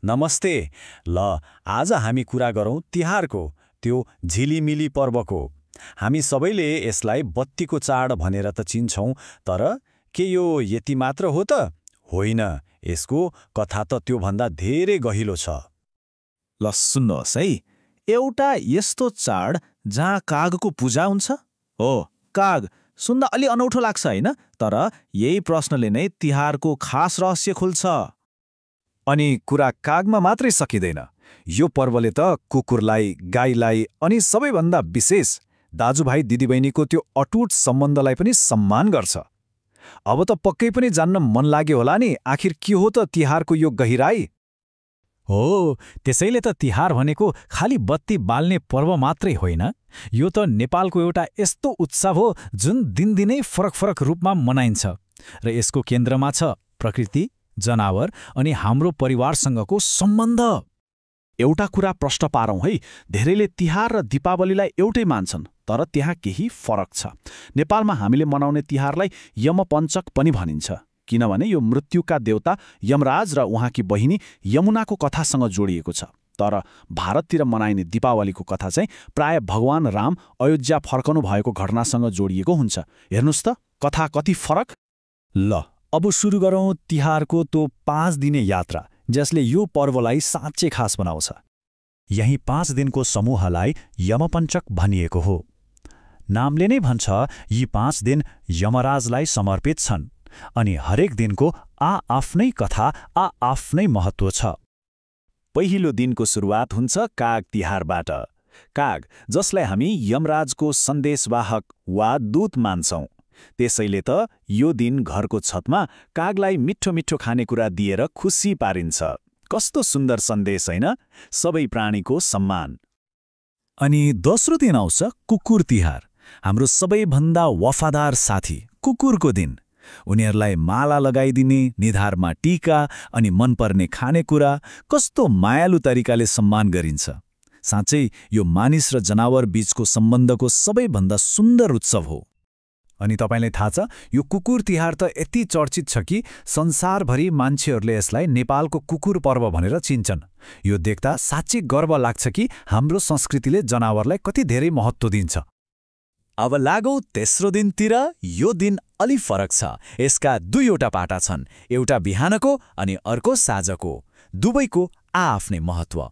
नमस्ते। ल आज हामी कुरा गरौँ तिहारको, त्यो झिलिमिली पर्वको। हामी सबैले यसलाई बत्तीको चाड भनेर त चिन्छौँ, तर के यो यति मात्र हो त? होइन, यसको कथा त त्योभन्दा धेरै गहिलो छ। ल सुन्नुहोस् है, एउटा यस्तो चाड जहाँ कागको पूजा हुन्छ। हो, काग सुन्दा अलि अनौठो लाग्छ होइन? तर यही प्रश्नले नै तिहारको खास रहस्य खुल्छ। अनि कुरा कागमा मात्रै सकिँदैन। यो पर्वले त कुकुरलाई, गाईलाई अनि सबैभन्दा विशेष दाजुभाइ दिदीबहिनीको त्यो अटुट सम्बन्धलाई पनि सम्मान गर्छ। अब त पक्कै पनि जान्न मन लाग्यो होला नि, आखिर के हो त तिहारको यो गहिराई? हो, त्यसैले त तिहार भनेको खालि बत्ती बाल्ने पर्व मात्रै होइन। यो त नेपालको एउटा यस्तो उत्सव हो जुन दिनदिनै फरक फरक रूपमा मनाइन्छ र यसको केन्द्रमा छ प्रकृति, जनावर अनि हाम्रो परिवारसँगको सम्बन्ध। एउटा कुरा प्रश्न पारौँ है, धेरैले तिहार र दीपावलीलाई एउटै मान्छन्, तर त्यहाँ केही फरक छ। नेपालमा हामीले मनाउने तिहारलाई यमपञ्चक पनि भनिन्छ, किनभने यो मृत्युका देवता यमराज र उहाँकी बहिनी यमुनाको कथासँग जोडिएको छ। तर भारततिर मनाइने दीपावलीको कथा चाहिँ प्राय भगवान राम अयोध्या फर्कनु भएको घटनासँग जोडिएको हुन्छ। हेर्नुहोस् त, कथा कति फरक। ल अब सुरु गरौँ तिहारको त्यो 5 दिने यात्रा, जसले यो पर्वलाई साँच्चै खास बनाउँछ। यही 5 दिनको समूहलाई यमपञ्चक भनिएको हो। नामले नै भन्छ, यी 5 दिन यमराजलाई समर्पित छन् अनि हरेक दिनको आफ्नै कथा, आफ्नै महत्त्व छ। पहिलो दिनको सुरुवात हुन्छ काग तिहारबाट। काग, जसलाई हामी यमराजको सन्देशवाहक वा दूत मान्छौं। त्यसैले त यो दिन घरको छतमा कागलाई मिठो मिठो खानेकुरा दिएर खुसी पारिन्छ। कस्तो सुन्दर सन्देश होइन? सबै प्राणीको सम्मान। अनि दोस्रो दिन आउँछ कुकुर तिहार, हाम्रो सबैभन्दा वफादार साथी कुकुरको दिन। उनीहरूलाई माला लगाइदिने, निधारमा टीका अनि मनपर्ने खानेकुरा, कस्तो मायालु तरिकाले सम्मान गरिन्छ। साँच्चै यो मानिस र जनावर बीचको सम्बन्धको सबैभन्दा सुन्दर उत्सव हो। अनि तपाईलाई थाहा छ, यो कुकुर तिहार त यति चर्चित छ कि संसारभरि मान्छेहरूले यसलाई नेपालको कुकुर पर्व भनेर चिन्छन्। यो देख्दा साँच्चै गर्व लाग्छ कि हाम्रो संस्कृतिले जनावरलाई कति धेरै महत्त्व दिन्छ। अब लागौँ तेस्रो दिनतिर। यो दिन अलि फरक छ। यसका दुईवटा पाटा छन्, एउटा बिहानको अनि अर्को साँझको। दुवैको आफ्नै महत्त्व।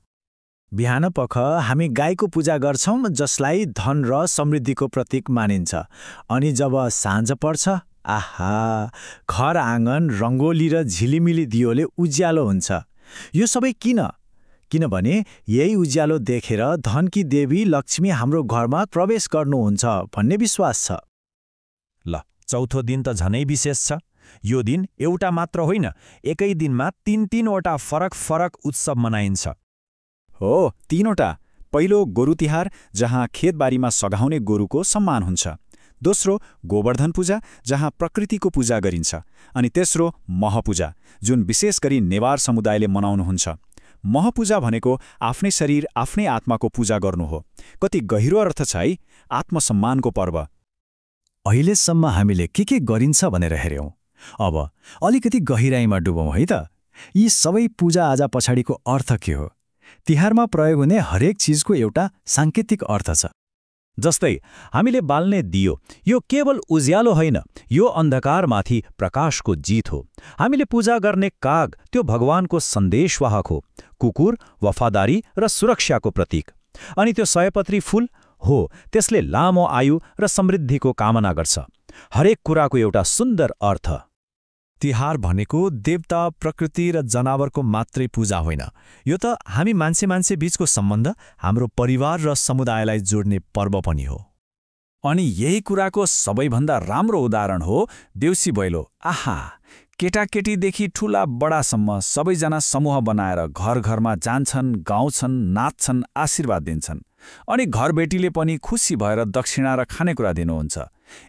बिहान पख हामी गाईको पूजा गर्छौं, जसलाई धन र समृद्धिको प्रतीक मानिन्छ। अनि जब साँझ पर्छ, आहा, घर आँगन रङ्गोली र झिलिमिली दियोले उज्यालो हुन्छ। यो सबै किन? किनभने यही उज्यालो देखेर धनकी देवी लक्ष्मी हाम्रो घरमा प्रवेश गर्नुहुन्छ भन्ने विश्वास छ। ल चौथो दिन त झनै विशेष छ। यो दिन एउटा मात्र होइन, एकै दिनमा 3-3वटा फरक फरक उत्सव मनाइन्छ। हो, 3वटा। पहिलो गोरु तिहार, जहाँ खेतबारीमा सघाउने गोरुको सम्मान हुन्छ। दोस्रो गोवर्धन पूजा, जहाँ प्रकृतिको पूजा गरिन्छ। अनि तेस्रो महपूजा, जुन विशेष गरी नेवार समुदायले मनाउनुहुन्छ। महपूजा भनेको आफ्नै शरीर, आफ्नै आत्माको पूजा गर्नु हो। कति गहिरो अर्थ छ है, आत्मसम्मानको पर्व। अहिलेसम्म हामीले के गरिन्छ भनेर हेर्यौं। अब अलिकति गहिराईमा डुबौँ है त। यी सबै पूजाआजा पछाडिको अर्थ के हो? तिहारमा प्रयोग हुने हरेक चिजको एउटा साङ्केतिक अर्थ छ। जस्तै हामीले बाल्ने दियो, यो केवल उज्यालो होइन, यो अन्धकारमाथि प्रकाशको जित हो। हामीले पूजा गर्ने काग, त्यो भगवानको सन्देशवाहक हो। कुकुर वफादारी र सुरक्षाको प्रतीक। अनि त्यो सयपत्री फूल हो, त्यसले लामो आयु र समृद्धिको कामना गर्छ। हरेक कुराको एउटा सुन्दर अर्थ। तिहार भनेको देवता, प्रकृति र जनावरको मात्रै पूजा होइन। यो त हामी मान्छे बीचको सम्बन्ध, हाम्रो परिवार र समुदायलाई जोड्ने पर्व पनि हो। अनि यही कुराको सबैभन्दा राम्रो उदाहरण हो देउसी भैलो। आहा, केटाकेटीदेखि ठुला बडासम्म सबैजना समूह बनाएर घर घरमा जान्छन्, गाउँछन्, नाच्छन्, आशीर्वाद दिन्छन्। अनि घरबेटीले पनि खुसी भएर दक्षिणा र खानेकुरा दिनुहुन्छ।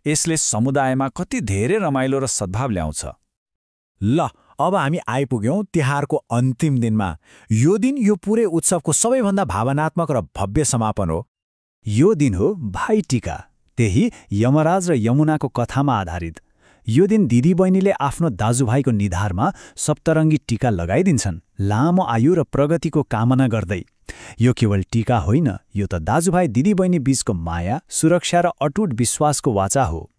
यसले समुदायमा कति धेरै रमाइलो र सद्भाव ल्याउँछ। ल अब हामी आइपुग्यौं तिहारको अन्तिम दिनमा। यो दिन यो पुरै उत्सवको सबैभन्दा भावनात्मक र भव्य समापन हो। यो दिन हो भाइ टीका, त्यही यमराज र यमुनाको कथामा आधारित। यो दिन दिदीबहिनीले आफ्नो दाजुभाइको निधारमा सप्तरङ्गी टीका लगाइदिन्छन्, लामो आयु र प्रगतिको कामना गर्दै। यो केवल टीका होइन, यो त दाजुभाइ दिदीबहिनी बीचको माया, सुरक्षा र अटुट विश्वासको वाचा हो।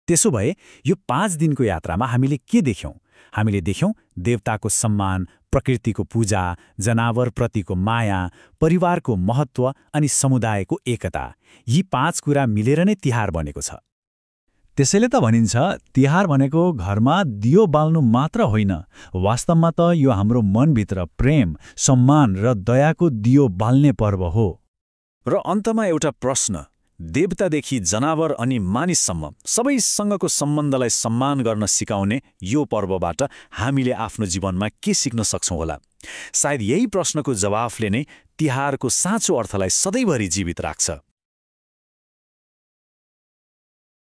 त्यसो भए यो 5 दिनको यात्रामा हामीले के देख्यौँ? हामीले देख्यौँ देवताको सम्मान, प्रकृतिको पूजा, जनावरप्रतिको माया, परिवारको महत्त्व अनि समुदायको एकता। यी 5 कुरा मिलेर नै तिहार बनेको छ। त्यसैले त भनिन्छ तिहार भनेको घरमा दियो बाल्नु मात्र होइन, वास्तवमा त यो हाम्रो मनभित्र प्रेम, सम्मान र दयाको दियो बाल्ने पर्व हो। र अन्तमा एउटा प्रश्न, देवतादेखि जनावर अनि मानिससम्म सबैसँगको सम्बन्धलाई सम्मान गर्न सिकाउने यो पर्वबाट हामीले आफ्नो जीवनमा के सिक्न सक्छौँ होला? सायद यही प्रश्नको जवाफले नै तिहारको साँचो अर्थलाई सधैँभरि जीवित राख्छ।